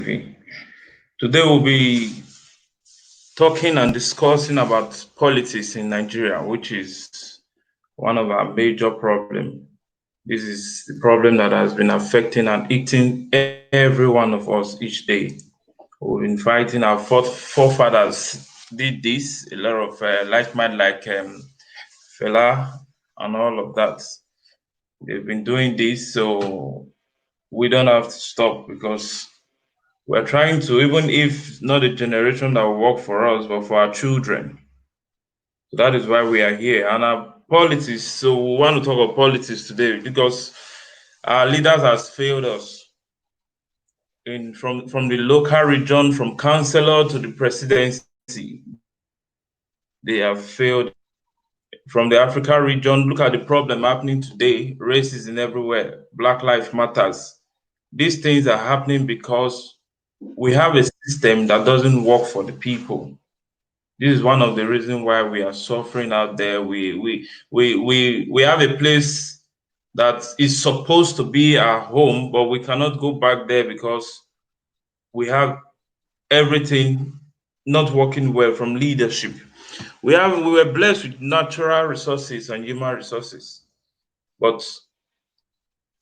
Today we'll be talking and discussing about politics in Nigeria, which is one of our major problems. This is the problem that has been affecting and eating every one of us each day. We've been fighting. Our forefathers did this. A lot of light man like Fela and all of that. They've been doing this, so we don't have to stop because we're trying to, even if not a generation that will work for us, but for our children. So that is why we are here. And our politics, so we want to talk about politics today because our leaders has failed us from the local region, from councillor to the presidency. They have failed. From the Africa region, look at the problem happening today. Racism everywhere. Black Lives Matters. These things are happening because we have a system that doesn't work for the people. This is one of the reasons why we are suffering out there. We have a place that is supposed to be our home, but we cannot go back there because we have everything not working well from leadership. We were blessed with natural resources and human resources, but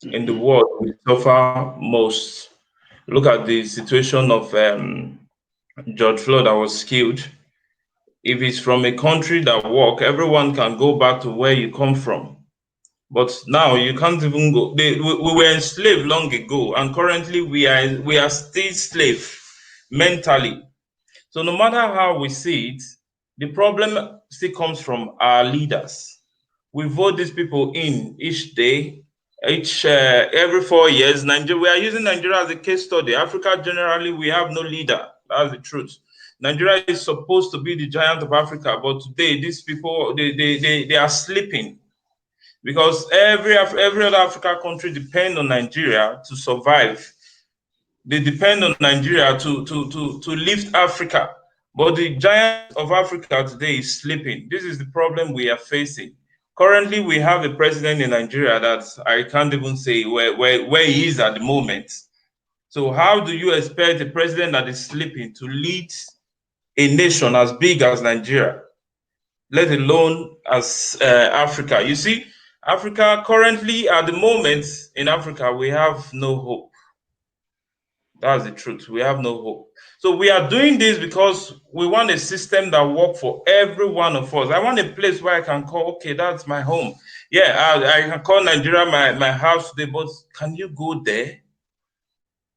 in the world we suffer most. Look at the situation of George Floyd that was killed. If it's from a country that work, everyone can go back to where you come from. But now you can't even go. We were enslaved long ago, and currently we are still slave mentally. So no matter how we see it, the problem still comes from our leaders. We vote these people in each day, each every 4 years. Nigeria, we are using Nigeria as a case study. Africa generally, we have no leader. That's the truth. Nigeria is supposed to be the giant of Africa, but today these people they are sleeping because every other African country depend on Nigeria to survive. They depend on Nigeria to lift Africa. But the giant of Africa today is sleeping. This is the problem we are facing. Currently, we have a president in Nigeria that I can't even say where he is at the moment. So how do you expect a president that is sleeping to lead a nation as big as Nigeria, let alone as Africa? You see, Africa currently at the moment in Africa, we have no hope. That's the truth. We have no hope. So we are doing this because we want a system that works for every one of us. I want a place where I can call, okay, that's my home. Yeah, I can call Nigeria my house today, but can you go there?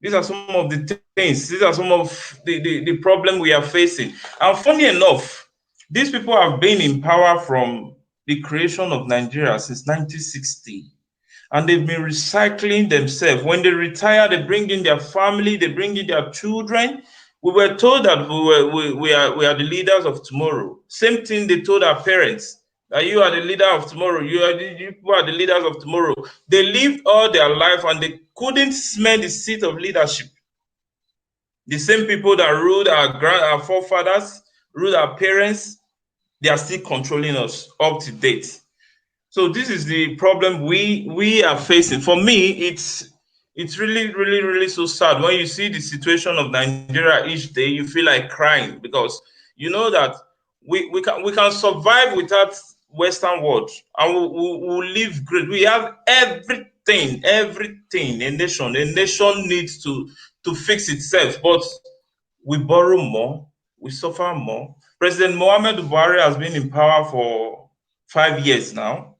These are some of the things. These are some of the problem we are facing. And funny enough, these people have been in power from the creation of Nigeria since 1960. And they've been recycling themselves. When they retire, they bring in their family, they bring in their children. We were told that we are the leaders of tomorrow. Same thing they told our parents, that you are the leader of tomorrow. You people are the leaders of tomorrow. They lived all their life and they couldn't smell the seat of leadership. The same people that ruled our forefathers, ruled our parents, they are still controlling us up to date. So this is the problem we are facing. For me, it's really so sad when you see the situation of Nigeria each day. You feel like crying because you know that we can survive without Western world and we'll live great. We have everything. A nation needs to fix itself, but we borrow more, we suffer more. President Mohamed Buhari has been in power for 5 years now.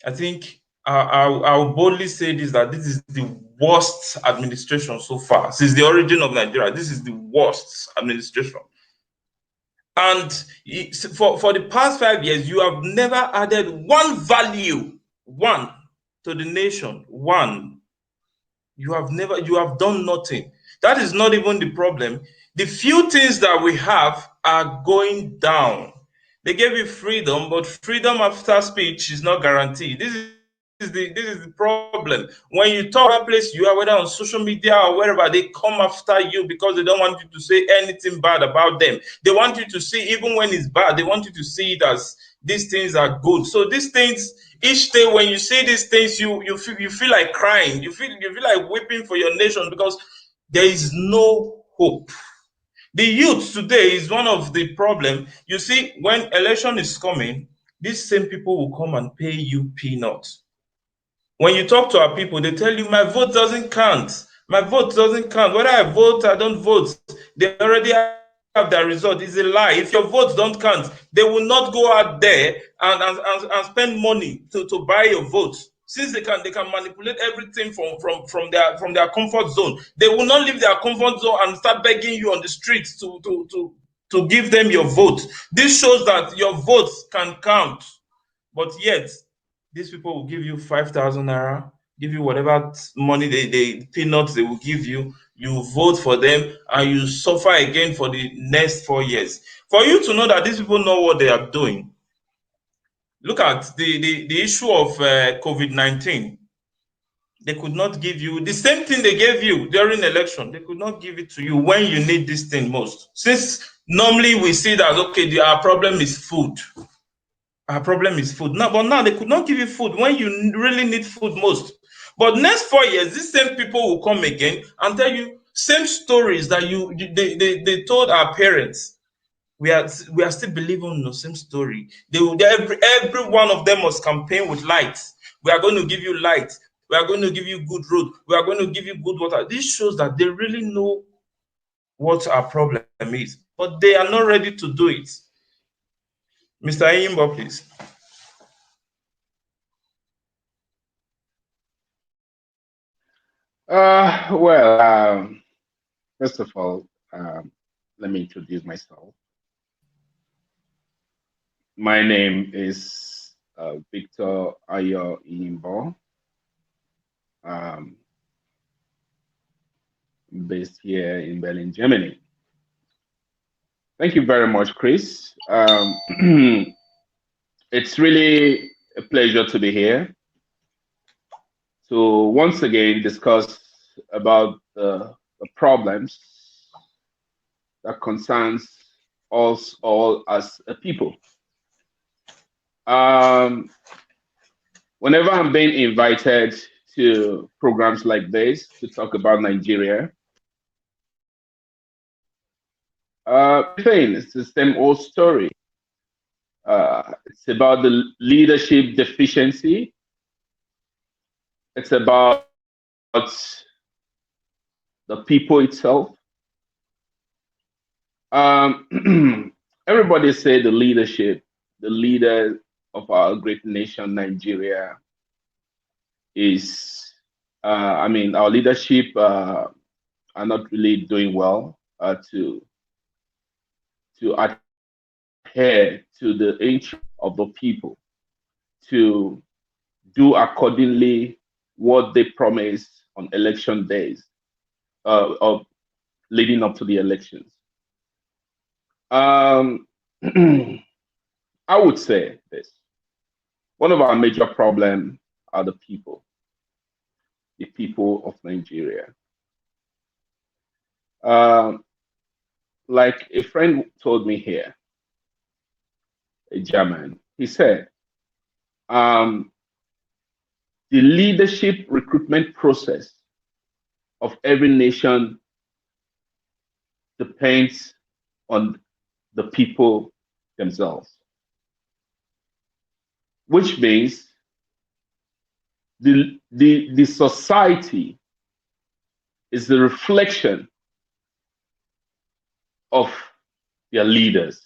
I think I'll boldly say this, that this is the worst administration so far. Since the origin of Nigeria, this is the worst administration. And for the past 5 years, you have never added one value, one, to the nation, one. You have done nothing. That is not even the problem. The few things that we have are going down. They gave you freedom, but freedom after speech is not guaranteed. This is the problem. When you talk about place you are, whether on social media or wherever, they come after you because they don't want you to say anything bad about them. They want you to see, even when it's bad, they want you to see it as these things are good. So these things, each day when you see these things, you feel like crying. You feel like weeping for your nation because There is no hope. The youth today is one of the problem. You see, when election is coming, these same people will come and pay you peanuts. When you talk to our people, they tell you, my vote doesn't count. My vote doesn't count. Whether I vote, I don't vote. They already have their result. It's a lie. If your votes don't count, they will not go out there and spend money to buy your votes. Since they can manipulate everything from their comfort zone, they will not leave their comfort zone and start begging you on the streets to give them your vote. This shows that your votes can count. But yet, these people will give you 5,000 naira, give you whatever money they peanuts they will give you. You vote for them and you suffer again for the next 4 years. For you to know that these people know what they are doing, look at the issue of COVID-19. They could not give you the same thing they gave you during election. They could not give it to you when you need this thing most. Since normally we see that, okay, our problem is food. Our problem is food. Now, but now they could not give you food when you really need food most. But next 4 years, these same people will come again and tell you same stories that they told our parents. We are still believing in the same story. Every one of them must campaign with light. We are going to give you light. We are going to give you good road. We are going to give you good water. This shows that they really know what our problem is, but they are not ready to do it. Mr. Ayimbo, please. Well, first of all, let me introduce myself. My name is Victor Ayo Imbo, based here in Berlin, Germany. Thank you very much, Chris. It's really a pleasure to be here to once again discuss about the problems that concerns us all as a people. Whenever I'm being invited to programs like this to talk about Nigeria, it's the same old story. It's about the leadership deficiency. It's about the people itself. Everybody say the leadership, the leader of our great nation, Nigeria, is, our leadership are not really doing well to adhere to the interest of the people, to do accordingly what they promise on election days, of leading up to the elections. I would say this. One of our major problems are the people of Nigeria. Like a friend told me here, a German, he said, the leadership recruitment process of every nation depends on the people themselves, which means the society is the reflection of their leaders.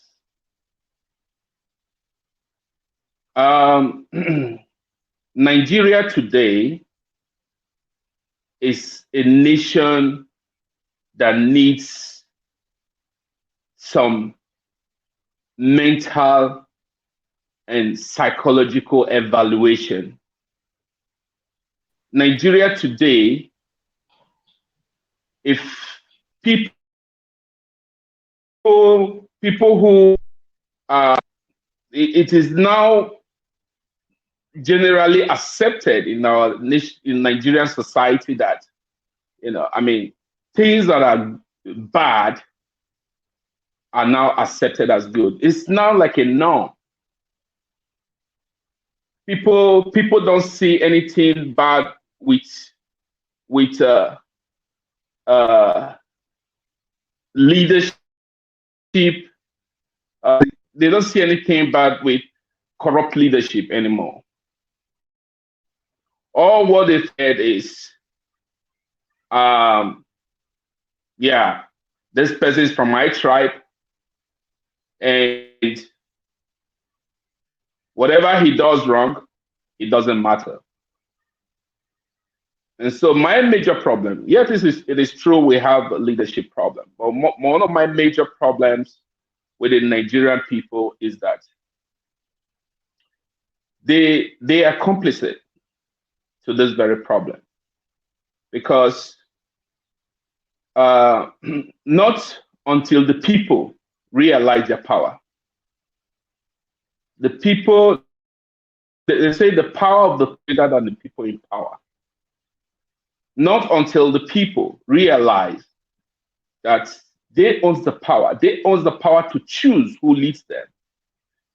Nigeria today is a nation that needs some mental and psychological evaluation. Nigeria today, if people who it is now generally accepted in Nigerian society that, things that are bad are now accepted as good. It's now like a norm. People don't see anything bad with leadership. They don't see anything bad with corrupt leadership anymore. All what they said is, yeah, this person is from my tribe, and whatever he does wrong, it doesn't matter. And so my major problem, yes, it is true we have a leadership problem, but one of my major problems with the Nigerian people is that they are complicit to this very problem, because not until the people realize their power, the people, they say the power of the bigger than the people in power. Not until the people realize that they own the power. They own the power to choose who leads them.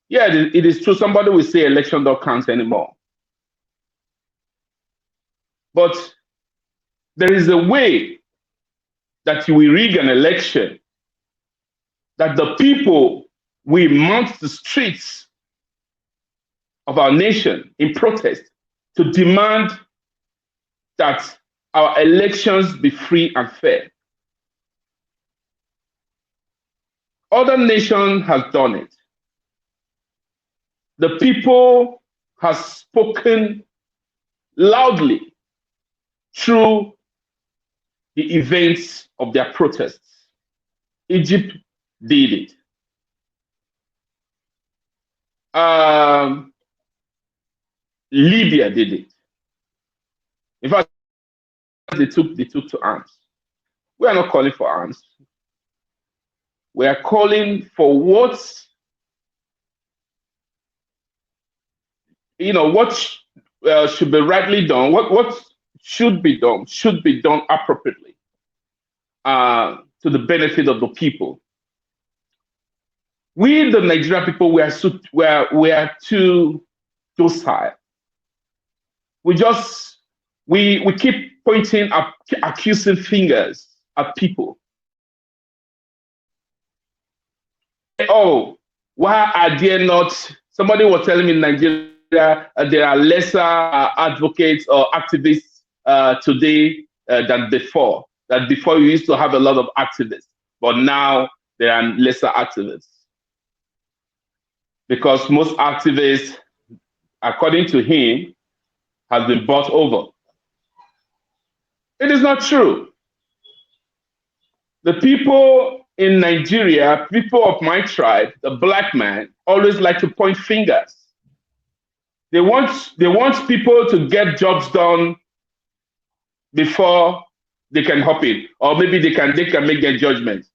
Yeah, it is true. Somebody will say election don't count anymore. But there is a way that you will rig an election, that the people will mount the streets of our nation in protest to demand that our elections be free and fair. Other nations have done it. The people have spoken loudly through the events of their protests. Egypt did it. Libya did it. In fact, they took to arms. We are not calling for arms. We are calling for what should be rightly done. What should be done appropriately to the benefit of the people. We, the Nigerian people, we are too docile. We keep pointing at accusing fingers at people. Oh, why are there not? Somebody was telling me in Nigeria there are lesser advocates or activists today than before. That before you used to have a lot of activists, but now there are lesser activists. Because most activists, according to him, have been bought over. It is not true. The people in Nigeria, people of my tribe, the black man, always like to point fingers. They want people to get jobs done before they can hop in, or maybe they can make their judgment.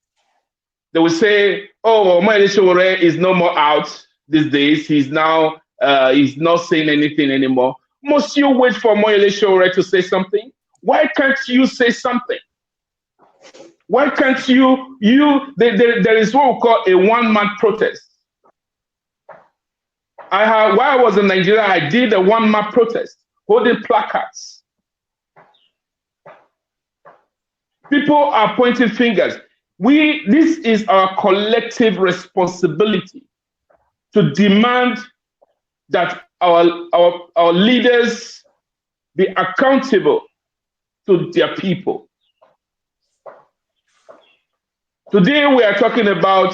They will say, "Oh, Omar Eleshowore is no more out these days. He's not saying anything anymore." Must you wait for Omar Eleshowore to say something? Why can't you say something? Why can't you? There is what we call a one-man protest. While I was in Nigeria, I did a one-man protest, holding placards. People are pointing fingers. This is our collective responsibility to demand that our leaders be accountable to their people. Today we are talking about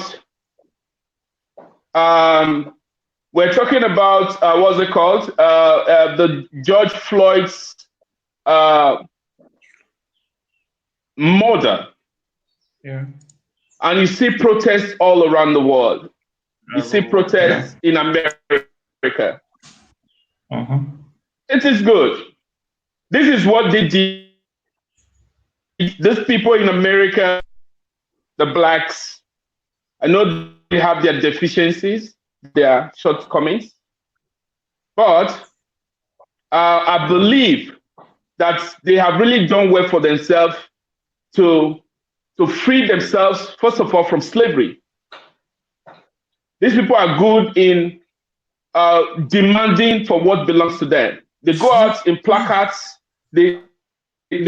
what's it called? The George Floyd's murder. Yeah. And you see protests all around the world. You see protests in America. Uh-huh. It is good. This is what they did. These people in America, the blacks, I know they have their deficiencies, their shortcomings, but I believe that they have really done well for themselves to free themselves, first of all, from slavery. These people are good in demanding for what belongs to them. They go out in placards, they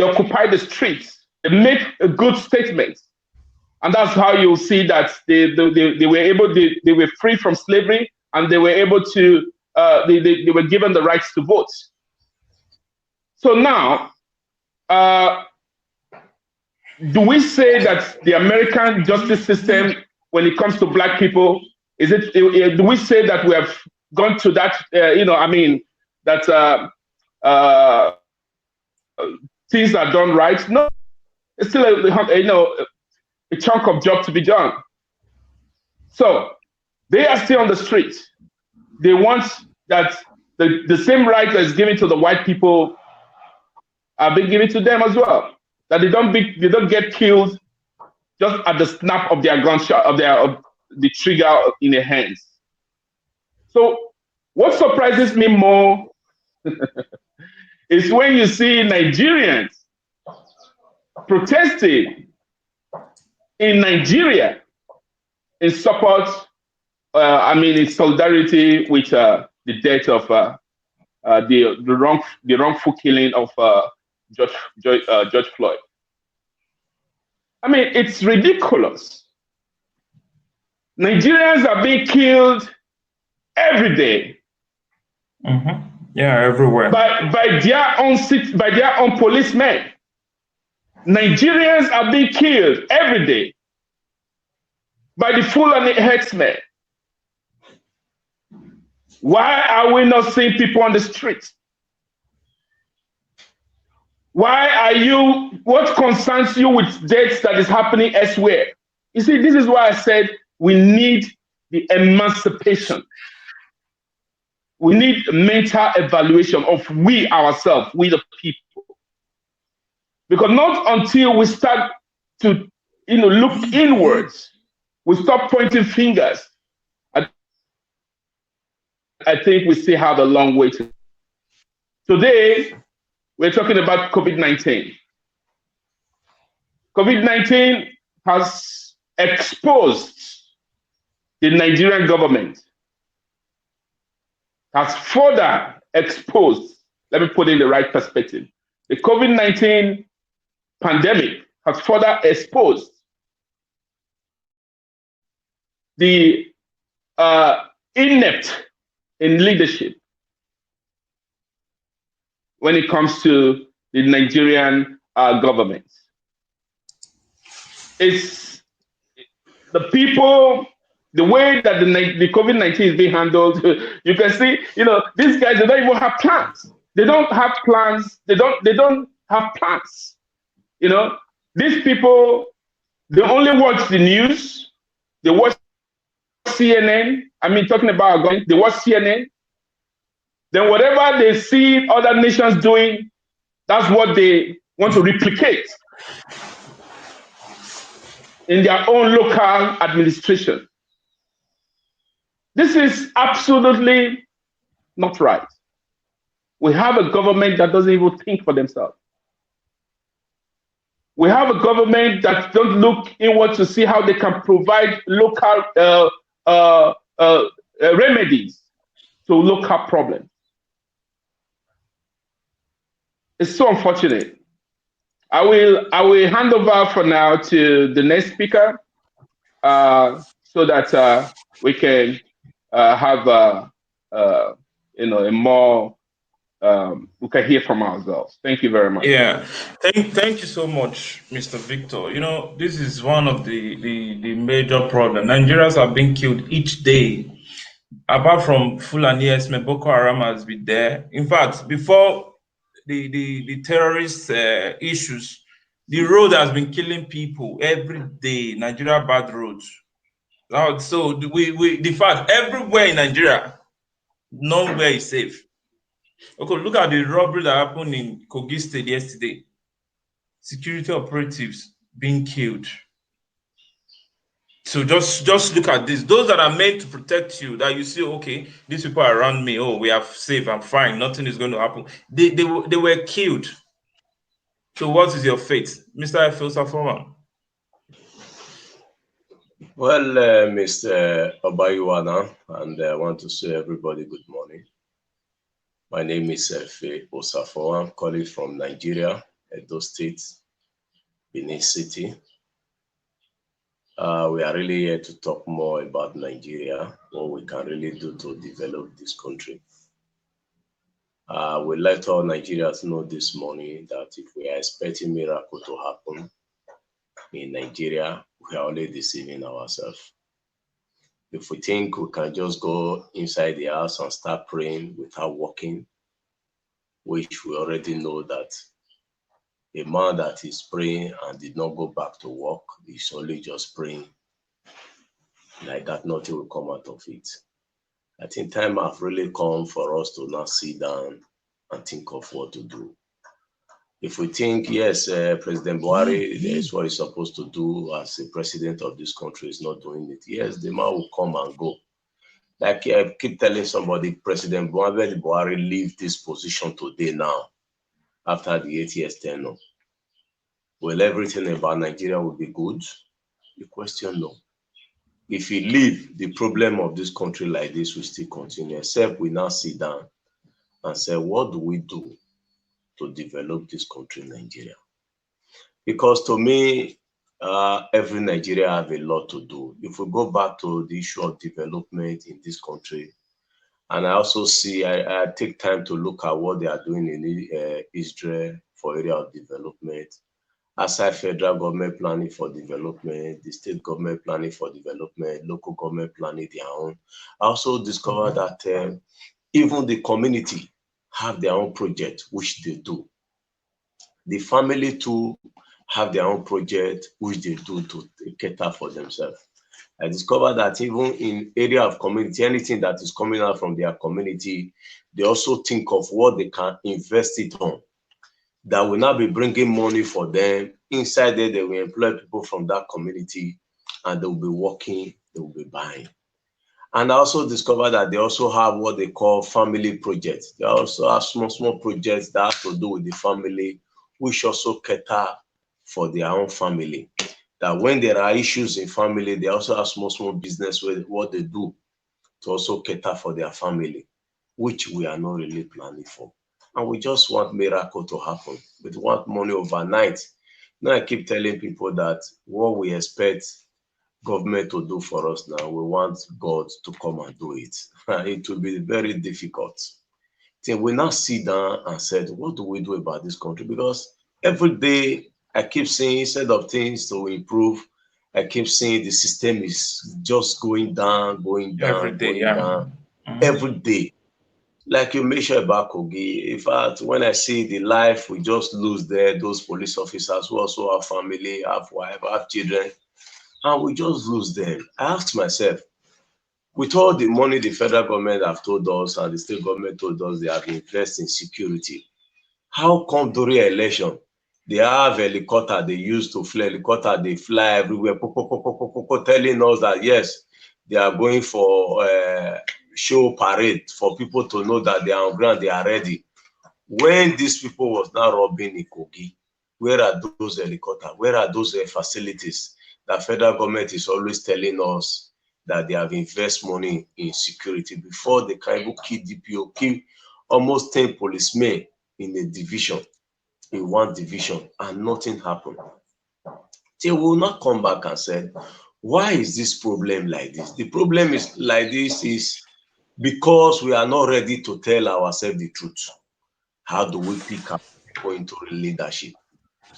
occupy the streets make a good statement. And that's how you see that they were free from slavery, and they were able to, they were given the rights to vote. So now, do we say that the American justice system, when it comes to Black people, do we say that we have gone to that, that things are done right? No, it's still a chunk of job to be done. So they are still on the street. They want that the same rights that is given to the white people are being given to them as well. That they don't get killed just at the snap of their gunshot, of the trigger in their hands. So what surprises me more is when you see Nigerians protesting in Nigeria in support, in solidarity with the death of the wrongful killing of George Floyd. I mean, it's ridiculous. Nigerians are being killed every day. Mm-hmm. Yeah, everywhere. By their own policemen. Nigerians are being killed every day by the Fulani herdsmen. Why are we not seeing people on the streets? What concerns you with deaths that is happening elsewhere? You see, this is why I said we need the emancipation. We need mental evaluation of we ourselves, we the people. Because not until we start to look inwards, we stop pointing fingers. I think we still have a long way to. Today, we're talking about COVID-19. COVID-19 has exposed the Nigerian government, has further exposed, let me put it in the right perspective. The COVID-19 pandemic has further exposed the inept in leadership when it comes to the Nigerian government. It's the people, the way that the COVID-19 is being handled. You can see, these guys, they don't even have plans. They don't have plans. They don't have plans. These people, they only watch the news. They watch CNN. Talking about going, they watch CNN. Then whatever they see other nations doing, that's what they want to replicate in their own local administration. This is absolutely not right. We have a government that doesn't even think for themselves. We have a government that don't look inward to see how they can provide local remedies to local problems. It's so unfortunate. I will hand over for now to the next speaker, so that we can have a more we can hear from ourselves. Thank you very much. Yeah, thank you so much, Mr. Victor. This is one of the major problems. Nigerians are being killed each day. Apart from Fulani herdsmen, Boko Haram has been there. In fact, before the terrorist issues, the road has been killing people every day. Nigeria bad roads. So the fact everywhere in Nigeria, nowhere is safe. Okay, look at the robbery that happened in Kogi State yesterday. Security operatives being killed. So just look at this. Those that are made to protect you, that you see, okay, these people are around me. Oh, we are safe. I'm fine. Nothing is going to happen. They were killed. So what is your fate, Mr. EyesofAfrika? Well, Mr. Obayuwana, and I want to say everybody good morning. My name is EyesofAfrika. I'm calling from Nigeria, Edo State. Benin City. We are really here to talk more about Nigeria, what we can really do to develop this country. We let all Nigerians know this morning that if we are expecting miracle to happen in Nigeria, we are only deceiving ourselves. If we think we can just go inside the house and start praying without working, which we already know that a man that is praying and did not go back to work is only just praying. Like that, nothing will come out of it. I think time have really come for us to now sit down and think of what to do. If we think, yes, President Buhari is what he's supposed to do as the president of this country is not doing it, yes, the man will come and go. Like I keep telling somebody, President Buhari leave this position today now, after the 8 years tenure. Will everything about Nigeria will be good? The question, no. If he leave, the problem of this country like this will still continue, except we now sit down and say, what do we do to develop this country, Nigeria? Because to me, every Nigeria have a lot to do. If we go back to the issue of development in this country, and I also see, I take time to look at what they are doing in Israel for area of development, aside federal government planning for development, the state government planning for development, local government planning their own. I also discovered that even the community have their own project, which they do. The family too have their own project, which they do to cater for themselves. I discovered that even in area of community, anything that is coming out from their community, they also think of what they can invest it on. That will not be bringing money for them. Inside there, they will employ people from that community and they will be working, they will be buying. And I also discovered that they also have what they call family projects. They also have small projects that have to do with the family, which also cater for their own family. That when there are issues in family, they also have small business with what they do to also cater for their family, which we are not really planning for. And we just want miracle to happen. We want money overnight. Now I keep telling people that what we expect government to do for us now, we want God to come and do it. It will be very difficult. Then we now sit down and said, what do we do about this country? Because every day I keep saying, instead of things to improve, I keep saying the system is just going down, Every day, down. Every day. Like you mentioned about Kogi, in fact, when I see the life we just lose there, those police officers who also have family, have wife, have children, and we just lose them. I ask myself, with all the money the federal government have told us and the state government told us they have invested in security, how come during election, they have helicopter they use to fly, helicopter they fly everywhere, telling us that yes, they are going for show parade for people to know that they are on ground, they are ready. When these people was now robbing in Kogi, where are those helicopters? Where are those facilities that federal government is always telling us that they have invested money in security before they can even kill DPO, kill almost 10 policemen in a division, in one division, and nothing happened. They will not come back and say, why is this problem like this? The problem is like this is because we are not ready to tell ourselves the truth. How do we pick up people into leadership?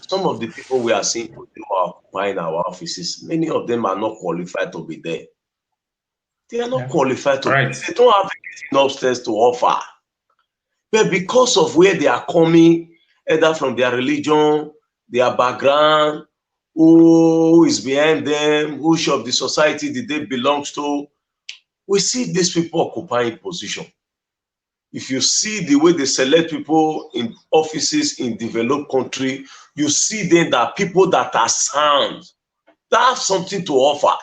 Some of the people we are seeing who are occupying our offices, many of them are not qualified to be there. They are not qualified to be there. They don't have anything upstairs to offer. But because of where they are coming, either from their religion, their background, who is behind them, which of the society did they belong to, we see these people occupying position. If you see the way they select people in offices in developed country, you see then that people that are sound, that have something to offer.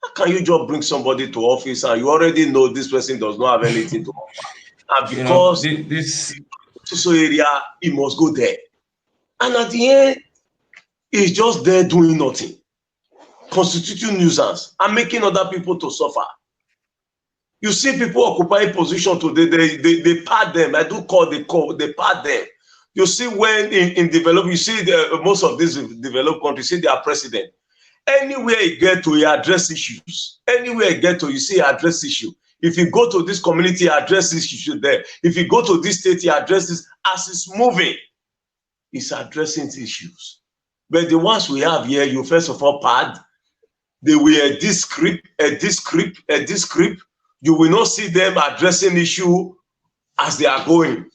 How can you just bring somebody to office and you already know this person does not have anything to offer? And because this area, he must go there. And at the end, he's just there doing nothing, constituting nuisance and making other people to suffer. You see people occupying position today, they pad them. I do call they pad them You see when in develop, you see most of these developed countries, see their president. Anywhere you get to, he address issues. Anywhere you get to, you see address issue. If you go to this community, address this issue there. If you go to this state, he addresses as it's moving. He's addressing issues. But the ones we have here, you first of all pad. They were this script. You will not see them addressing issue as they are going.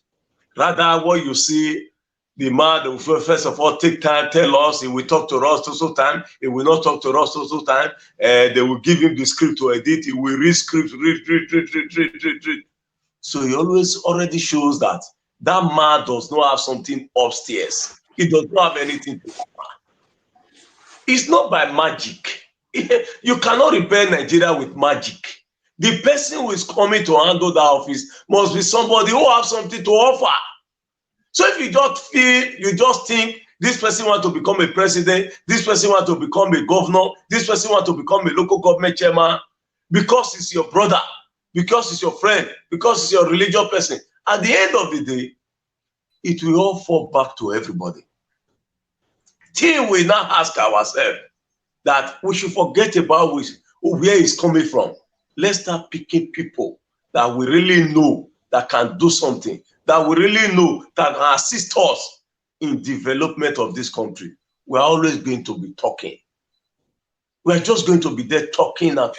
Rather, what you see, the man will first of all take time, tell us, he will talk to us so time, he will not talk to us so time, they will give him the script to edit, he will read script, read. So he always already shows that man does not have something upstairs. He does not have anything to offer. It's not by magic. You cannot repair Nigeria with magic. The person who is coming to handle that office must be somebody who has something to offer. So if you just think this person wants to become a president, this person wants to become a governor, this person wants to become a local government chairman, because it's your brother, because it's your friend, because it's your religious person, at the end of the day, it will all fall back to everybody. Till we now ask ourselves that we should forget about where it's coming from. Let's start picking people that we really know that can do something, that we really know that can assist us in development of this country. We're always going to be talking. We're just going to be there talking. And the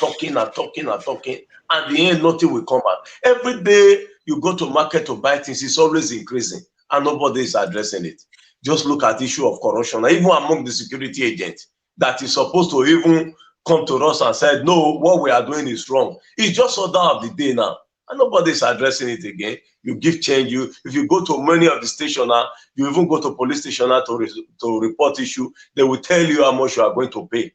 end, nothing will come out. Every day you go to market to buy things, it's always increasing, and nobody is addressing it. Just look at the issue of corruption, even among the security agents that is supposed to even come to us and say, no, what we are doing is wrong. It's just order of the day now, and nobody is addressing it again. You give change. If you go to many of the stations now, you even go to police station now to report issue, they will tell you how much you are going to pay.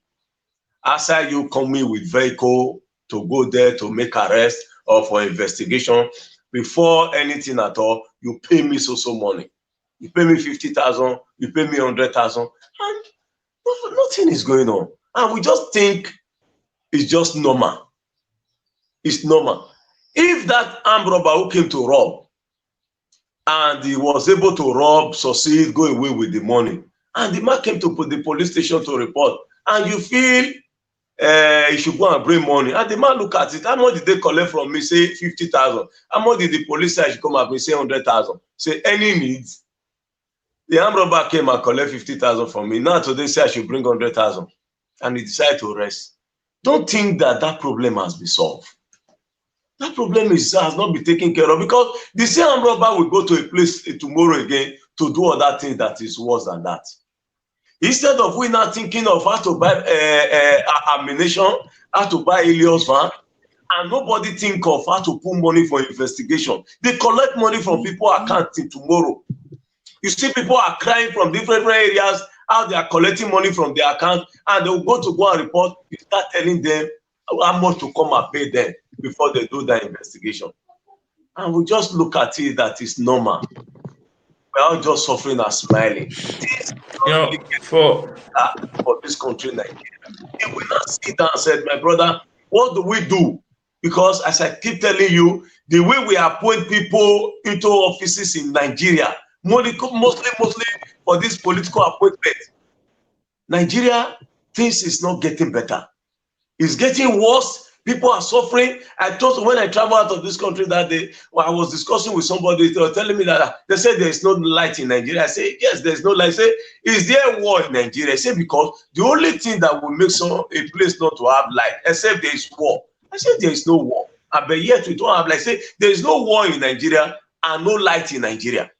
After you come in with vehicle to go there to make arrest or for investigation, before anything at all, you pay me so money. You pay me 50,000, you pay me 100,000, and nothing is going on. And we just think it's just normal. It's normal. If that armed robber who came to rob, and he was able to rob, succeed, go away with the money, and the man came to the police station to report, and you feel he should go and bring money, and the man look at it, how much did they collect from me? Say 50,000. How much did the police say I should come and bring? Say 100,000. Say any needs. The armed robber came and collect 50,000 from me. Now today say I should bring 100,000, and he decided to rest. Don't think that problem has been solved. That problem has not been taken care of, because the same armed robber will go to a place tomorrow again to do other things that is worse than that. Instead of we now thinking of how to buy ammunition, how to buy Helios van, and nobody think of how to put money for investigation. They collect money from people account till tomorrow. You see people are crying from different areas how they are collecting money from their account, and they will go and report. You start telling them how much to come and pay them before they do that investigation. And we just look at it that it's normal. We're all just suffering and smiling. For this country, Nigeria. If we not sit down and said, my brother, what do we do? Because as I keep telling you, the way we appoint people into offices in Nigeria, mostly for this political appointment, Nigeria, things is not getting better. It's getting worse. People are suffering. I thought when I traveled out of this country that day, I was discussing with somebody, they were telling me that they said there is no light in Nigeria. I say, yes, there's no light. I say, is there war in Nigeria? I say, because the only thing that will make a place not to have light, except there is war. I said, there is no war. But yet we don't have light. I say, there is no war in Nigeria and no light in Nigeria.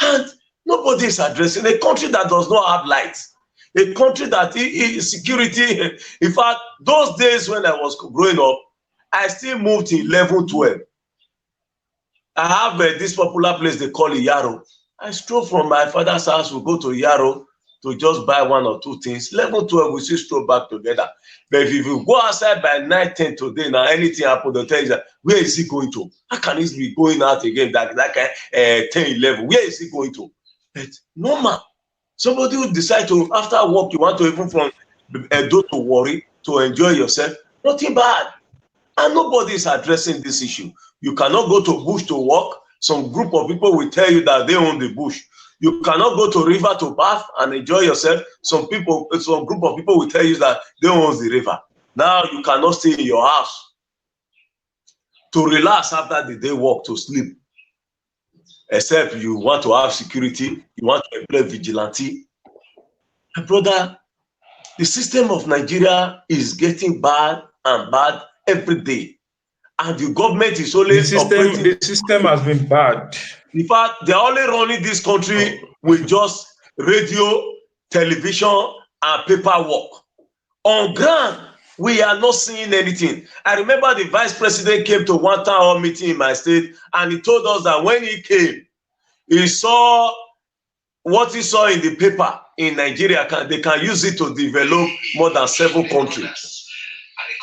And nobody is addressing a country that does not have light. A country that is security. In fact, those days when I was growing up, I still moved to 11, 12. I have this popular place they call Yaro. I stroll from my father's house, we go to Yaro to just buy one or two things. 11, 12, we still stroll back together. But if you go outside by 9, 10 today, now anything happen, they'll tell you that, where is he going to? How can he be going out again that 10, 11? Where is he going to? But normal. Somebody who decide to, after work, you want to even from do to worry, to enjoy yourself, nothing bad. And nobody is addressing this issue. You cannot go to bush to work. Some group of people will tell you that they own the bush. You cannot go to river to bath and enjoy yourself. Some people, some group of people will tell you that they want the river. Now you cannot stay in your house to relax after the day work to sleep. Except you want to have security, you want to employ vigilante. My brother, the system of Nigeria is getting bad and bad every day. And the government is only operating. The system has been bad. In fact, they're only running this country with just radio, television, and paperwork. On ground, we are not seeing anything. I remember the vice president came to one town hall meeting in my state, and he told us that when he came, he saw what he saw in the paper in Nigeria. They can use it to develop more than 7 countries.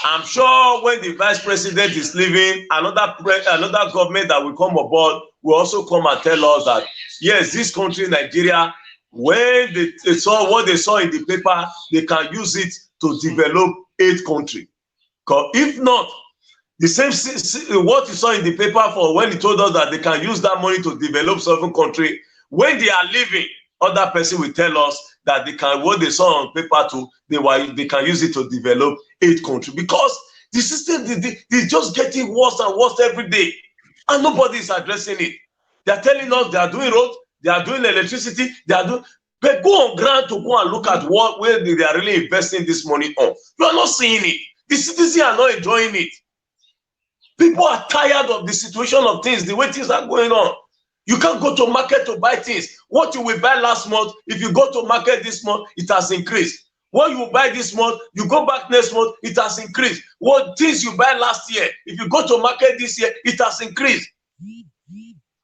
I'm sure when the vice president is leaving, another government that will come aboard will also come and tell us that, yes, this country, Nigeria, when they saw what they saw in the paper, they can use it to develop 8 countries. Because if not, the same what you saw in the paper for when he told us that they can use that money to develop 7 countries, when they are leaving, other person will tell us that they can, what they saw on paper too, they can use it to develop 8 countries, because the system is just getting worse and worse every day, and nobody is addressing it. They are telling us they are doing roads, they are doing electricity, they are doing, but go on ground to go and look at where they are really investing this money on. You are not seeing it. The citizens are not enjoying it. People are tired of the situation of things, the way things are going on. You can't go to market to buy things. What you will buy last month, if you go to market this month, it has increased. What you buy this month, you go back next month, it has increased. What things you buy last year, if you go to market this year, it has increased.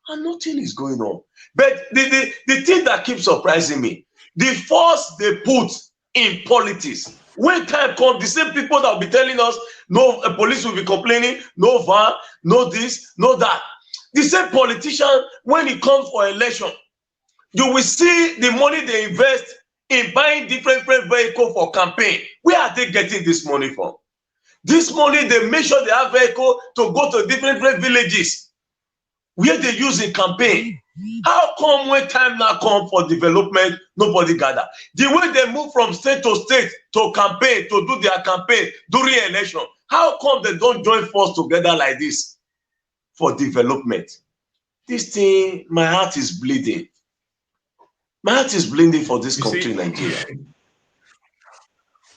And nothing is going on. But the thing that keeps surprising me, the force they put in politics, when time comes, the same people that will be telling us, no, police will be complaining, no van, no this, no that. The same politician, when it comes for election, you will see the money they invest in buying different vehicles for campaign. Where are they getting this money from? This money, they make sure they have vehicle to go to different villages where they use in campaign. How come when time now come for development, nobody gather? The way they move from state to state to campaign, to do their campaign during election, how come they don't join force together like this for development? This thing, my heart is bleeding. My heart is bleeding for this country, Nigeria.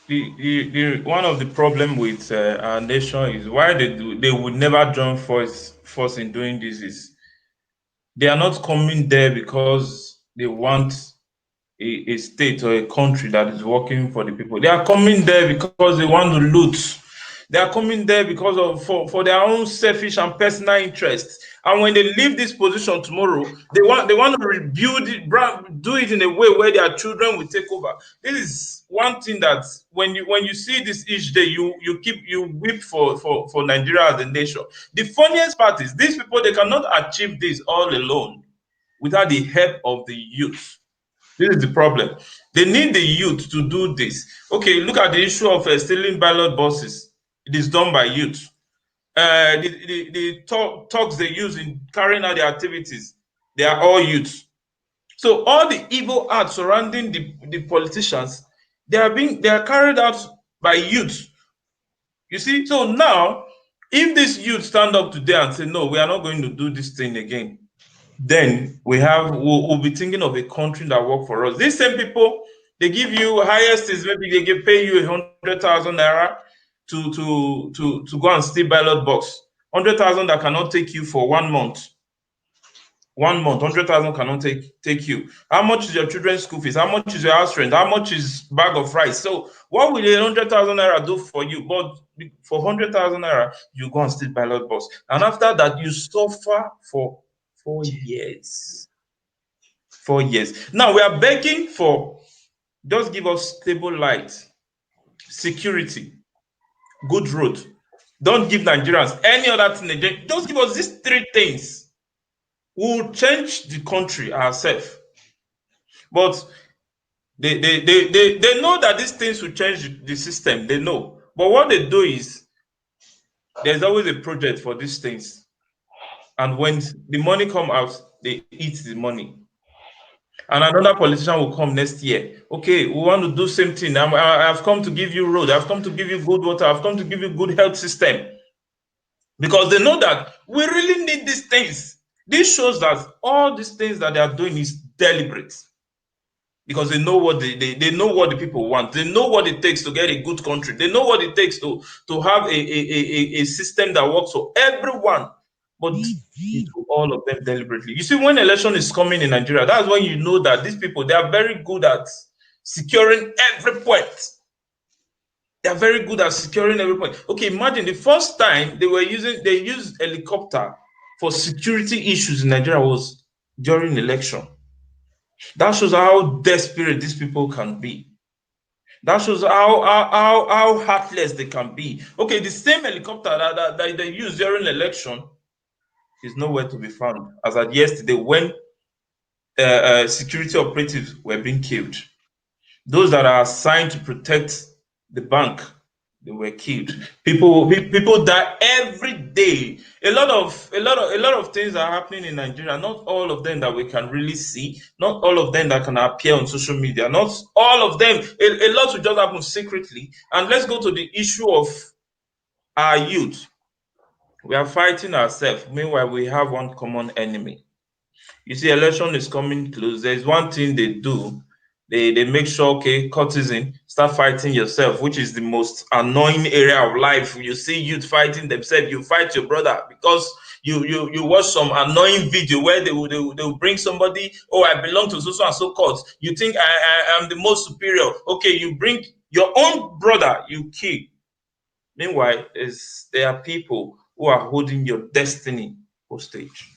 The one of the problem with our nation is why they would never join force in doing this is they are not coming there because they want a state or a country that is working for the people. They are coming there because they want to loot. They are coming there because of for their own selfish and personal interests. And when they leave this position tomorrow, they want to rebuild it, do it in a way where their children will take over. This is one thing that when you see this each day, you weep for Nigeria as a nation. The funniest part is these people, they cannot achieve this all alone without the help of the youth. This is the problem. They need the youth to do this. Okay, look at the issue of stealing ballot boxes. It is done by youth. The talks they use in carrying out their activities, they are all youth. So all the evil acts surrounding the politicians, they are carried out by youth. You see, so now if this youth stand up today and say, no, we are not going to do this thing again, then we'll be thinking of a country that work for us. These same people, they give you highest is maybe they pay you 100,000 naira to go and steal ballot box. 100,000 that cannot take you for 1 month. 1 month, 100,000 cannot take you. How much is your children's school fees? How much is your house rent? How much is bag of rice? So what will 100,000 naira do for you? But for 100,000 naira, you go and steal ballot box, and after that, you suffer for 4 years. 4 years. Now we are begging for, just give us stable light, security, good road. Don't give Nigerians any other thing again. Just give us these 3 things. We'll change the country ourselves. But they know that these things will change the system. They know. But what they do is there's always a project for these things. And when the money come out, they eat the money. And another politician will come next year. Okay, we want to do same thing. I've come to give you road. I've come to give you good water. I've come to give you good health system. Because they know that we really need these things. This shows that all these things that they are doing is deliberate. Because they know what they know what the people want. They know what it takes to get a good country. They know what it takes to have a system that works for everyone. But they do all of them deliberately. You see, when election is coming in Nigeria, that's when you know that these people, they are very good at securing every point. They are very good at securing every point. Okay, imagine the first time they used helicopter for security issues in Nigeria was during election. That shows how desperate these people can be. That shows how heartless they can be. Okay, the same helicopter that they used during election is nowhere to be found. As at yesterday, when security operatives were being killed, those that are assigned to protect the bank, they were killed. People die every day. A lot of things are happening in Nigeria. Not all of them that we can really see. Not all of them that can appear on social media. Not all of them. A lot will just happen secretly. And let's go to the issue of our youth. We are fighting ourselves. Meanwhile, we have one common enemy. You see, election is coming close. There's one thing they do. They make sure, okay, courtesan, start fighting yourself, which is the most annoying area of life. You see youth fighting themselves, you fight your brother because you watch some annoying video where they will bring somebody, oh, I belong to so and so court. You think I am the most superior. Okay, you bring your own brother, you kill. Meanwhile, there are people who are holding your destiny hostage.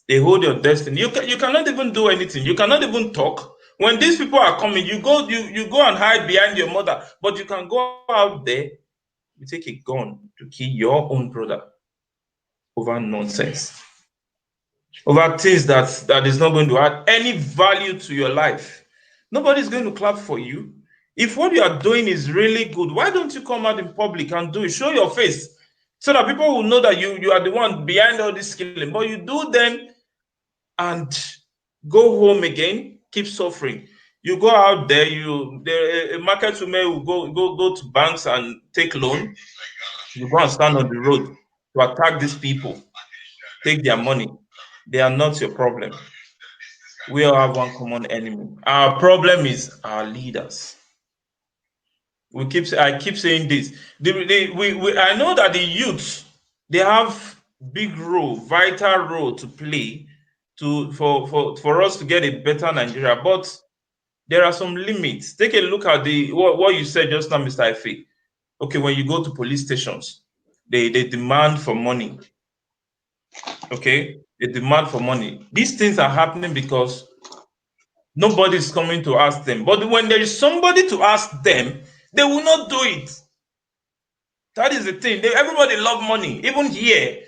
They hold your destiny. You cannot even do anything. You cannot even talk. When these people are coming, you go and hide behind your mother. But you can go out there, you take a gun to kill your own brother over nonsense, over things that is not going to add any value to your life. Nobody's going to clap for you. If what you are doing is really good, why don't you come out in public and do it? Show your face so that people will know that you are the one behind all this killing. But you do them and go home again, keep suffering. You go out there, a market woman will go to banks and take loan. You go and stand on the road to attack these people, take their money. They are not your problem. We all have one common enemy. Our problem is our leaders. I keep saying this. I know that the youth, they have big role, vital role to play for us to get a better Nigeria. But there are some limits. Take a look at what you said just now, Mr. Ife. Okay, when you go to police stations, they demand for money. Okay, they demand for money. These things are happening because nobody is coming to ask them. But when there is somebody to ask them, they will not do it. That is the thing. Everybody love money. Even here,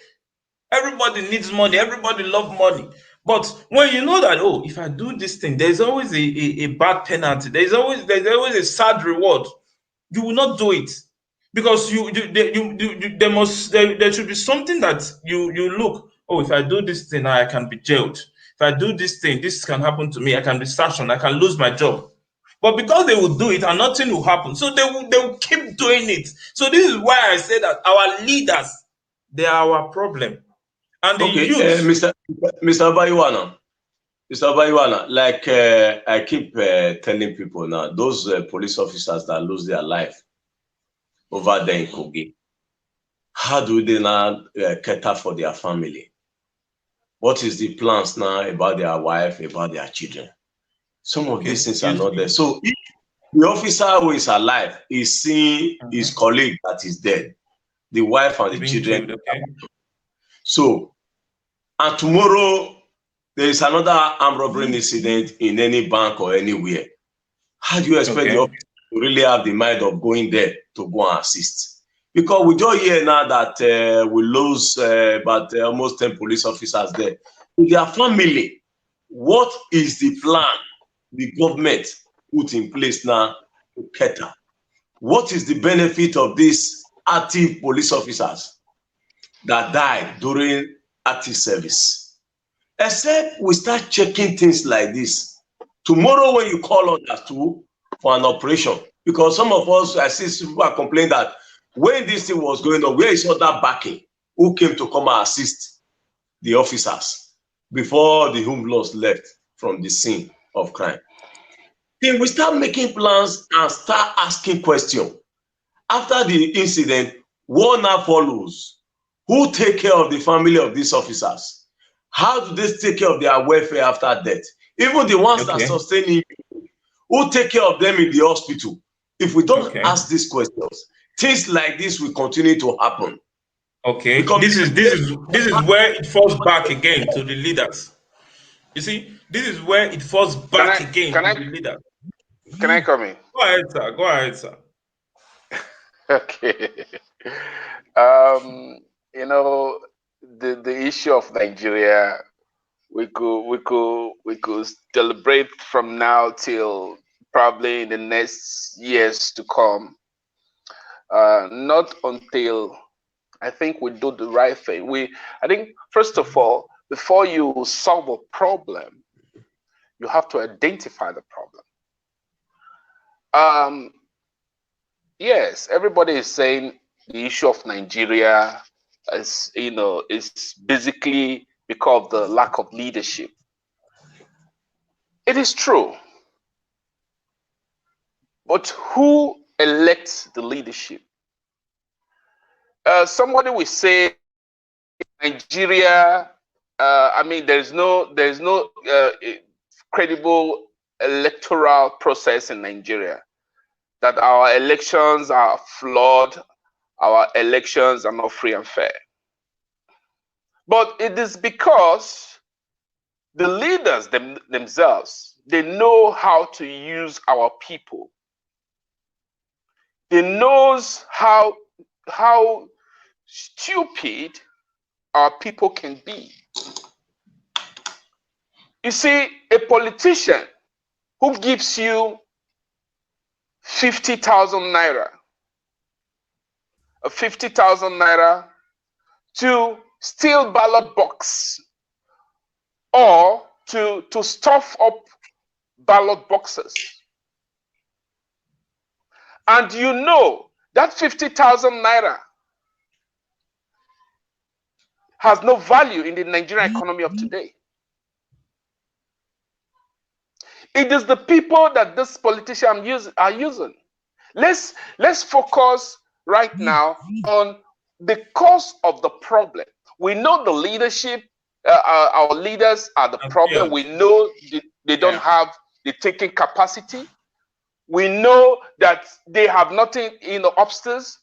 everybody needs money. Everybody love money. But when you know that, oh, if I do this thing, there's always a bad penalty. There's always a sad reward. You will not do it because there should be something that you look. Oh, if I do this thing, I can be jailed. If I do this thing, this can happen to me. I can be sanctioned. I can lose my job. But because they will do it and nothing will happen, so they will keep doing it. So this is why I say that our leaders, they are our problem. And the Okay, youth. Mr. Bayuana, like I keep telling people now, those police officers that lose their life over there in Kogi, how do they now cater for their family? What is the plans now about their wife, about their children? Some of these things are not there. So if the officer who is alive is seeing his colleague that is dead, the wife and the children. Killed, okay. So, and tomorrow there is another armed robbery incident in any bank or anywhere. How do you expect the officer to really have the mind of going there to go and assist? Because we just hear now that we lose about almost 10 police officers there. To their family, what is the plan the government put in place now to cater? What is the benefit of these active police officers that died during active service? Except we start checking things like this, Tomorrow, when you call on us for an operation, because some of us, I see people are complaining that when this thing was going on, where is all that backing? Who came to come and assist the officers before the home laws left from the scene of crime? Then we start making plans and start asking questions. After the incident, what now follows? Who take care of the family of these officers? How do they take care of their welfare after death? Even the ones that sustain it, who take care of them in the hospital? If we don't ask these questions, things like this will continue to happen. Okay, this is where it falls back again to the leaders. You see, this is where it falls back again to the leaders. Can I come in? Go ahead, sir. Go ahead, sir. Okay. You know, the issue of Nigeria, we could celebrate from now till probably in the next years to come. Not until I think we do the right thing. I think first of all, before you solve a problem, you have to identify the problem. Yes, everybody is saying the issue of Nigeria is, is basically because of the lack of leadership. It is true. But who elects the leadership? Somebody will say Nigeria, there's no credible electoral process in Nigeria, that our elections are flawed, our elections are not free and fair. But it is because the leaders themselves, they know how to use our people. They knows how stupid our people can be. You see, a politician who gives you 50,000 naira, 50,000 naira to steal ballot box or to stuff up ballot boxes. And you know that 50,000 naira has no value in the Nigerian economy of today. It is the people that this politician are using. Let's focus right now on the cause of the problem. We know the leadership, our leaders are the problem. We know they don't have the thinking capacity. We know that they have nothing in the upstairs.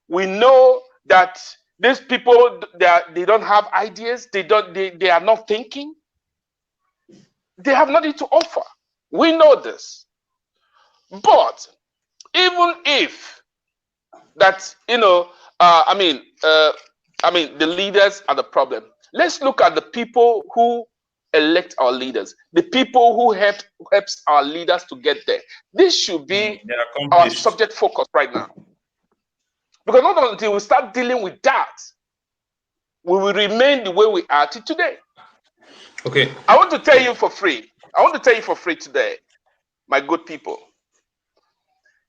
We know that these people, they don't have ideas. They are not thinking. They have nothing to offer. We know this. But even if that, the leaders are the problem, let's look at the people who elect our leaders, the people who helps our leaders to get there. This should be our subject focus right now. Because not until we start dealing with that, we will remain the way we are today. Okay. I want to tell you for free. Today, my good people.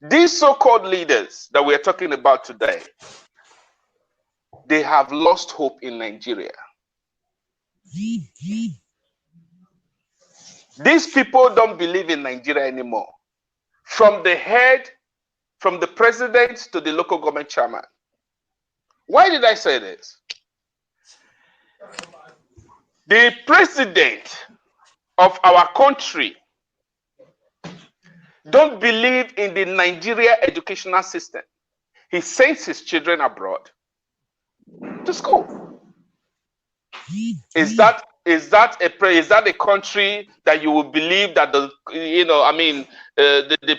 These so-called leaders that we are talking about today, they have lost hope in Nigeria. These people don't believe in Nigeria anymore. From the head, from the president to the local government chairman. Why did I say this? The president of our country don't believe in the Nigeria educational system. He sends his children abroad to school. Is that a country that you will believe that the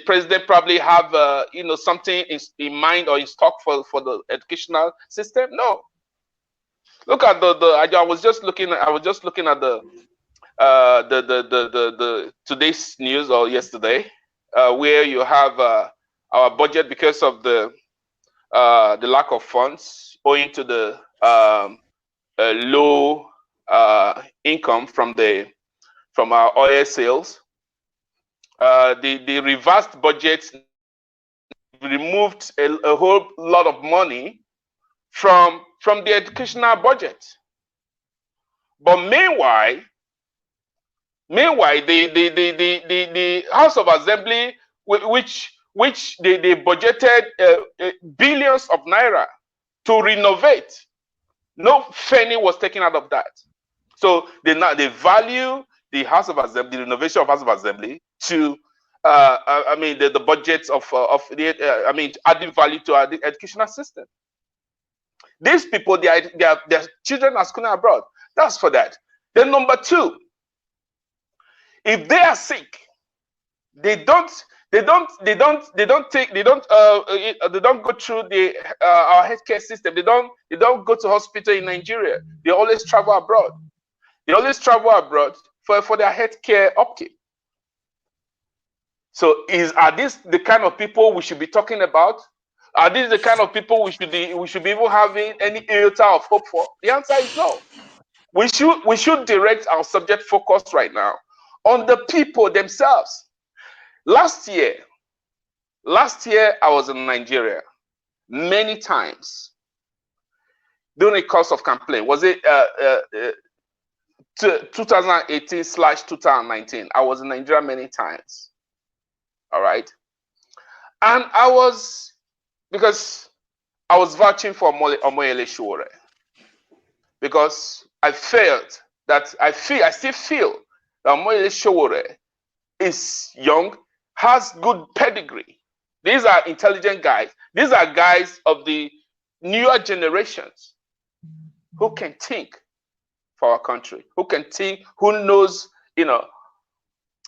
president probably have something in mind or in stock for the educational system? No. Look at I was just looking at the today's news or yesterday, where you have our budget, because of the lack of funds owing to the low income from our oil sales. the reversed budget, removed a whole lot of money from the educational budget. But meanwhile, the House of Assembly, which they budgeted billions of naira to renovate, no penny was taken out of that. So they value the House of Assembly, the renovation of House of Assembly, to the budgets of adding value to the educational system. These people, their children are schooling abroad. That's for that. Then number two, if they are sick, they don't go through our healthcare system. They don't go to hospital in Nigeria. They always travel abroad. They always travel abroad for their healthcare upkeep. So are these the kind of people we should be talking about? Are these the kind of people we should be even having any iota of hope for? The answer is no. We should direct our subject focus right now on the people themselves. Last year I was in Nigeria many times during the course of campaign. Was it 2018/2019? I was in Nigeria many times. All right, and because I was vouching for Omoyele Sowore, because I still feel that Omoyele Sowore is young, has good pedigree. These are intelligent guys. These are guys of the newer generations who can think for our country, who can think, who knows,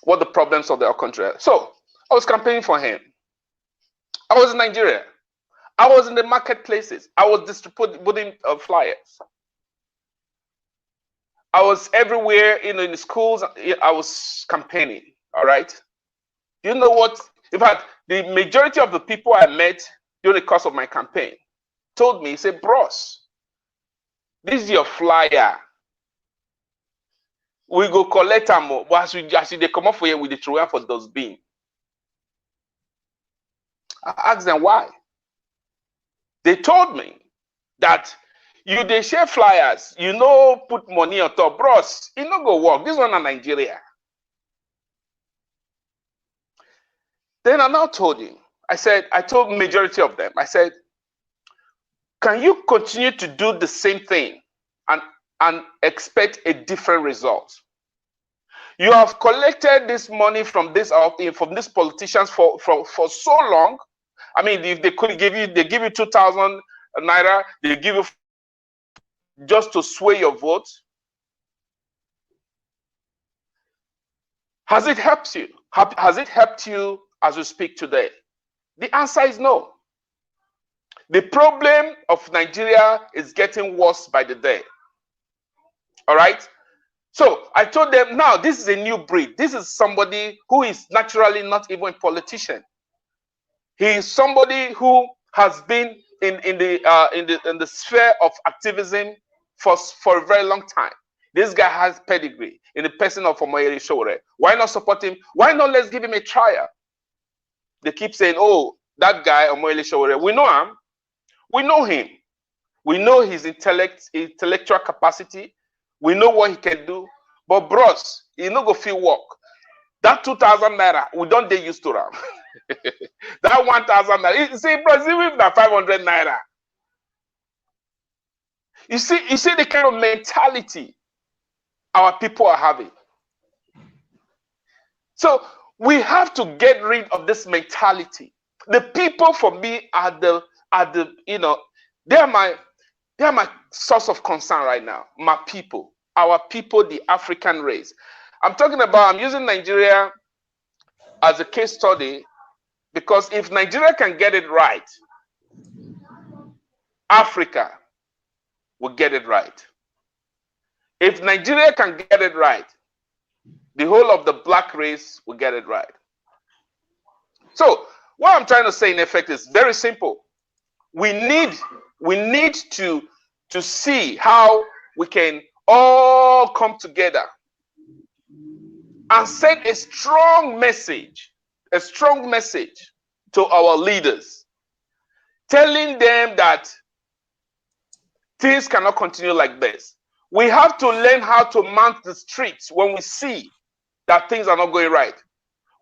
what the problems of their country are. So I was campaigning for him. I was in Nigeria. I was in the marketplaces. I was distributing flyers. I was everywhere, in the schools. I was campaigning. All right. You know what? In fact, the majority of the people I met during the course of my campaign told me, say, bros, this is your flyer. We go collect them, but as they come up for you with the throw for those beans. I asked them why. They told me that they share flyers, put money on top, bros, it no go work. This one in Nigeria. Then I now told him, I told majority of them, I said, can you continue to do the same thing and expect a different result? You have collected this money from these politicians for so long. I mean, if they could give you 2,000 naira, they give you just to sway your vote. Has it helped you? Has it helped you as we speak today? The answer is no. The problem of Nigeria is getting worse by the day. All right? So I told them, now this is a new breed. This is somebody who is naturally not even a politician. He is somebody who has been in the sphere of activism for a very long time. This guy has pedigree in the person of Omoyele Sowore. Why not support him? Why not let's give him a trial? They keep saying, oh, that guy, Omoyele Sowore, we know him. We know him. We know his intellectual capacity. We know what he can do. But bros, he no go feel work. That 2,000 naira, we don't get used to that. That 1,000 naira. You see, bros, even that 500 naira. You see the kind of mentality our people are having. So we have to get rid of this mentality. The people, for me, are they're my source of concern right now. My people, our people, the African race. I'm using Nigeria as a case study because if Nigeria can get it right, Africa will get it right. If Nigeria can get it right, the whole of the black race will get it right. So what I'm trying to say in effect is very simple. We need to see how we can all come together and send a strong message to our leaders, telling them that things cannot continue like this. We have to learn how to mount the streets when we see that things are not going right.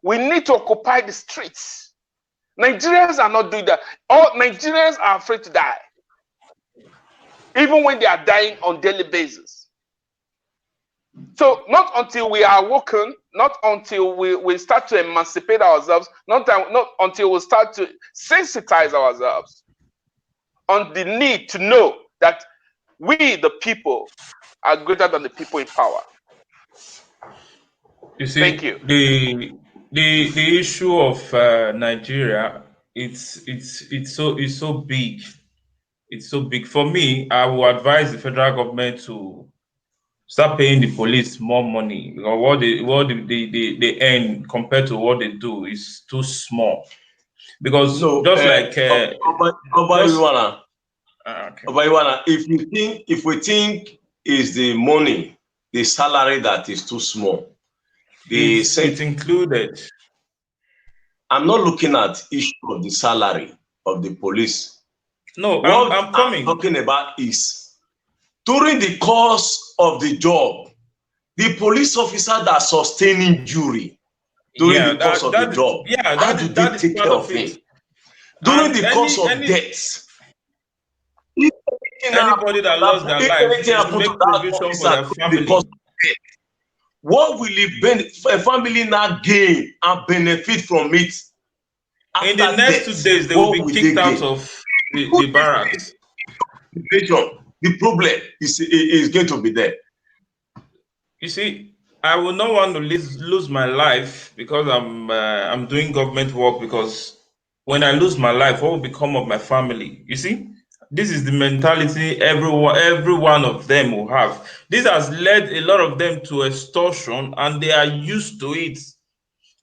We need to occupy the streets. Nigerians are not doing that. All Nigerians are afraid to die, even when they are dying on daily basis. So not until we are awoken, not until we start to emancipate ourselves, not until we start to sensitize ourselves on the need to know that we, the people, are greater than the people in power. You see, Thank you. The issue of Nigeria, it's so big. It's so big. For me, I will advise the federal government to start paying the police more money, because what they earn compared to what they do is too small. Because No, just like Obaiwana, if we think is the money, the salary that is too small, it's included. I'm not looking at issue of the salary of the police. No, What I'm coming. I'm talking about is during the course of the job, the police officer that sustain injury during the course of the job, how do they take care of him? During the course of death, anybody that lost their life, to make provision for their family. What will a family now gain and benefit from it? In the next 2 days, they will be kicked out of the barracks. The problem is going to be there. You see, I will not want to lose my life because I'm doing government work, because when I lose my life, what will become of my family? You see, this is the mentality every one of them will have. This has led a lot of them to extortion, and they are used to it,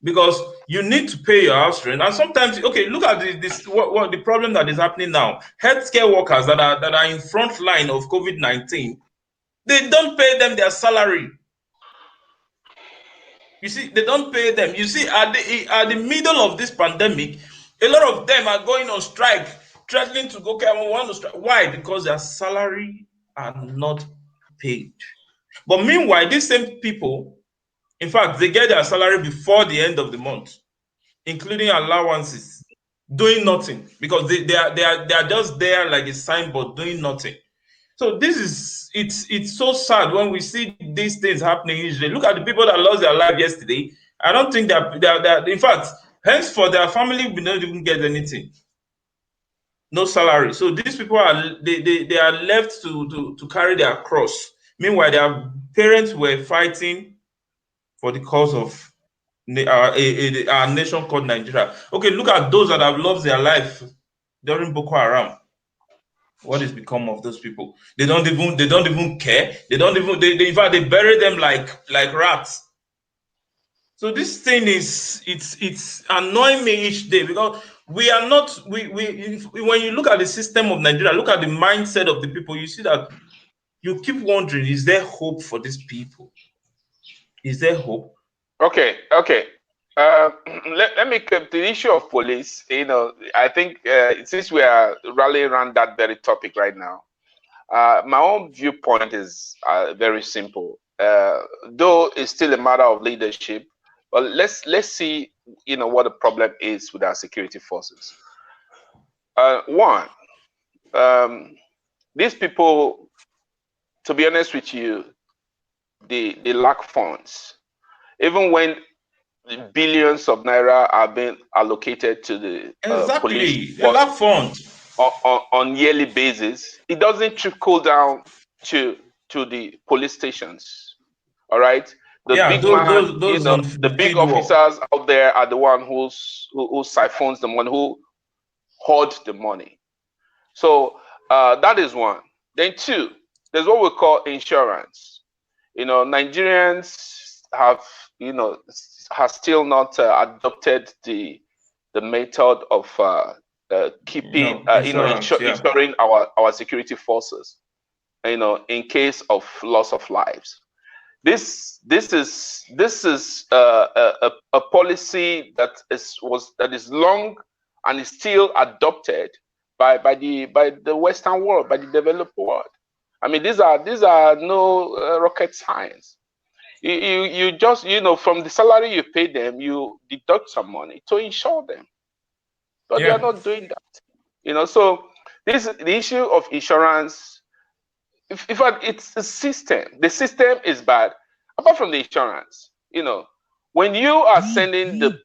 because you need to pay your house rent. And sometimes, okay, look at what the problem that is happening now. Healthcare workers that are in front line of COVID-19, they don't pay them their salary. You see, they don't pay them. You see, at the middle of this pandemic, a lot of them are going on strike, threatening to go want to strike. Why? Because their salary are not paid. But meanwhile, these same people, in fact, they get their salary before the end of the month, including allowances, doing nothing, because they are just there like a signboard doing nothing. So this is it's so sad when we see these things happening in Israel. Look at the people that lost their life yesterday. I don't think they're in fact, hence for their family will not even get anything. No salary. So these people they are left to carry their cross. Meanwhile, their parents were fighting for the cause of our nation called Nigeria. Okay, look at those that have lost their life during Boko Haram. What is become of those people? They don't even care. In fact, they bury them like rats. So this thing it's annoying me each day, because we are not when you look at the system of Nigeria, look at the mindset of the people, you see that you keep wondering, is there hope for these people? Is there hope? Okay. Let me come to the issue of police. I think since we are rallying around that very topic right now, my own viewpoint is very simple. Though it's still a matter of leadership, but let's see, what the problem is with our security forces. One, these people, to be honest with you, they lack funds. Even when billions of naira are being allocated to the police funds on yearly basis, it doesn't trickle down to the police stations. All right, the big officers out there are the one who siphons the money, who hoard the money. So that is one. Then two, there's what we call insurance. Nigerians have still not adopted the method of keeping insuring our security forces, in case of loss of lives. This is a policy that is long and is still adopted by the Western world, by the developed world. I mean, these are no rocket science. You just, from the salary you pay them, you deduct some money to insure them, but they are not doing that. So the issue of insurance, in fact, it's a system. The system is bad. Apart from the insurance, when you are sending the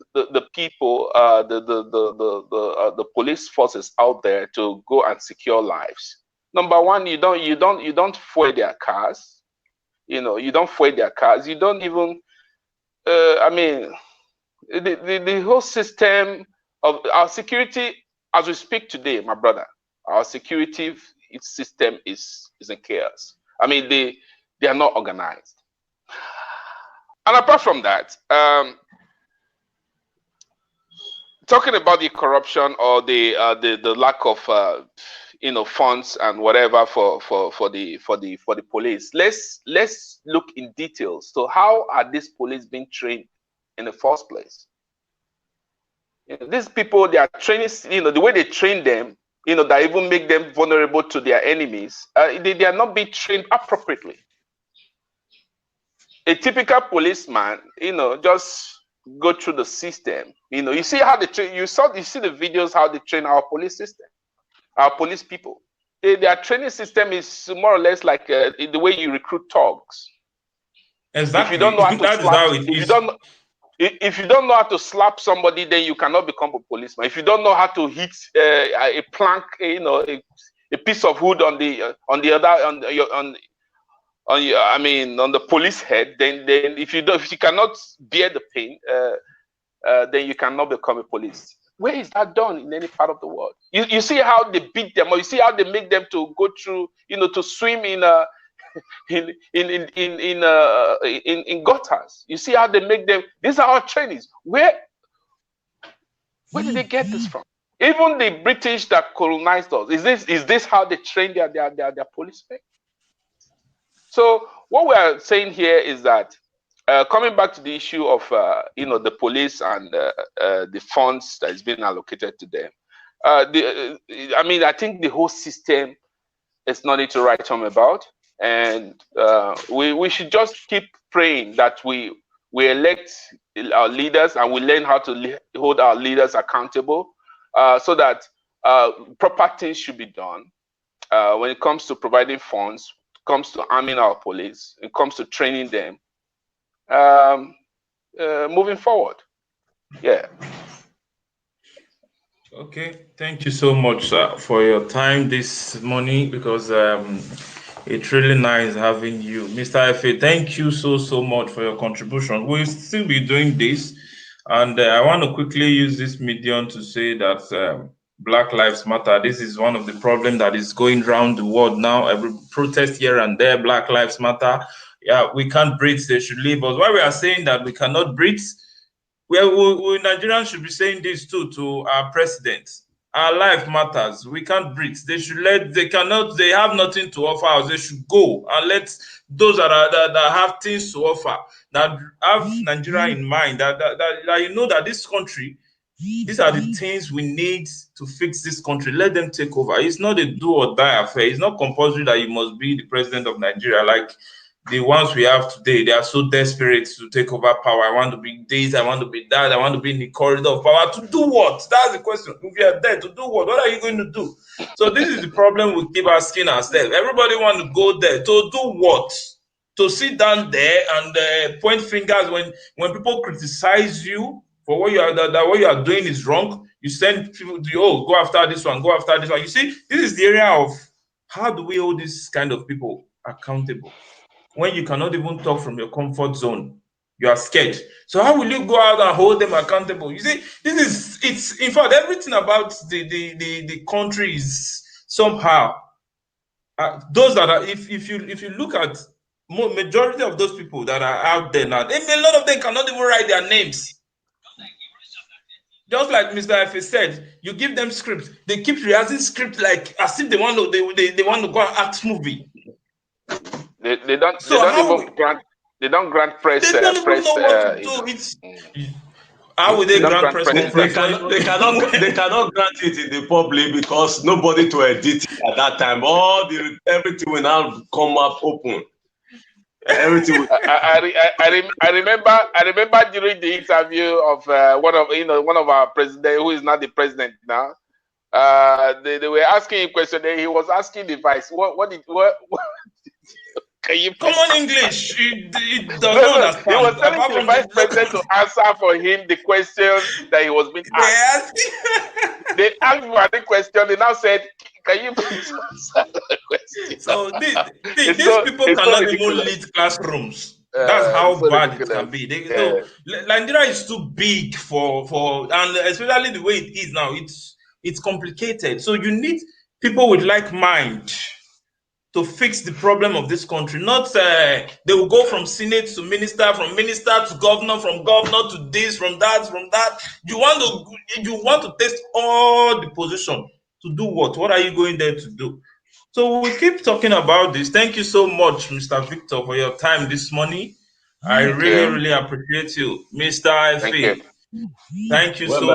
people, the police forces out there to go and secure lives, number one, you don't fuel their cars. You don't fuel their cars. You don't even. I mean, the whole system of our security, as we speak today, my brother, our security system is in chaos. I mean, they are not organized. And apart from that, talking about the corruption or the lack of funds and whatever for the police, let's look in details. So how are these police being trained in the first place? These people, they are training, the way they train them, that even make them vulnerable to their enemies. They are not being trained appropriately. A typical policeman, just go through the system. You see how they train. You see the videos how they train our police system, our police people. Their training system is more or less like the way you recruit thugs. Exactly. If you don't know how to slap, if you don't know how to slap somebody, then you cannot become a policeman. If you don't know how to hit a plank, a piece of wood on the police head, then if you cannot bear the pain, then you cannot become a police. Where is that done in any part of the world? You see how they beat them, or you see how they make them to go through, to swim in gutters. You see how they make them. These are our trainees. Where did they get this from? Even the British that colonized us, is this how they train their policemen? So what we are saying here is that coming back to the issue of the police and the funds that is being allocated to them, I think the whole system is nothing to write home about, and we should just keep praying that we elect our leaders and we learn how to hold our leaders accountable, so that proper things should be done when it comes to providing funds, comes to arming our police, it comes to training them, moving forward. Yeah. Okay, thank you so much, sir, for your time this morning, because it's really nice having you. Mr. Efe, thank you so much for your contribution. We'll still be doing this, and I want to quickly use this medium to say that Black Lives Matter. This is one of the problems that is going around the world now. Every protest here and there, Black Lives Matter. Yeah, we can't breathe, they should leave us. Why we are saying that we cannot breathe, we Nigerians should be saying this too to our president. Our life matters. We can't breathe. They have nothing to offer us. They should go and let those that have things to offer, that have Nigeria in mind, that that this country, these are the things we need to fix this country. Let them take over. It's not a do or die affair. It's not compulsory that you must be the president of Nigeria. Like the ones we have today, they are so desperate to take over power. I want to be this, I want to be that, I want to be in the corridor of power. To do what? That's the question. If you are there, to do what? What are you going to do? So this is the problem we keep asking ourselves. Everybody want to go there. To do what? To sit down there and point fingers when people criticize you for what you are that what you are doing is wrong. You send people to go after this one, go after this one. You see, this is the area of how do we hold this kind of people accountable? When you cannot even talk from your comfort zone, you are scared. So how will you go out and hold them accountable? You see, it's in fact everything about the country is somehow those that are if you look at majority of those people that are out there now, a lot of them cannot even write their names. Just like Mr. Efe said, you give them scripts, they keep rehearsing script like as if they want to go and act movie. They don't They don't grant press. They don't even know what to do. It's how would they grant press conference? They cannot grant it in the public because nobody to edit it at that time. Everything will now come up open. Everything. I remember during the interview of one of our president, who is not the president now. They were asking him question. He was asking the vice, what can you come on English? He does no, not understand. He was telling the vice president to answer for him the questions that he was being asked. They asked for the question. They now said, "Can you please answer the question?" So these people cannot even lead classrooms. That's how bad ridiculous. It can be. So Nigeria is too big for and especially the way it is now. It's complicated. So you need people with like mind to fix the problem of this country. Not they will go from senate to minister, from minister to governor, from governor to this, from that. You want to test all the position to do what? What are you going there to do? So we keep talking about this. Thank you so much, Mr. Victor, for your time this morning. I really appreciate you, Mr. Ife. Thank you so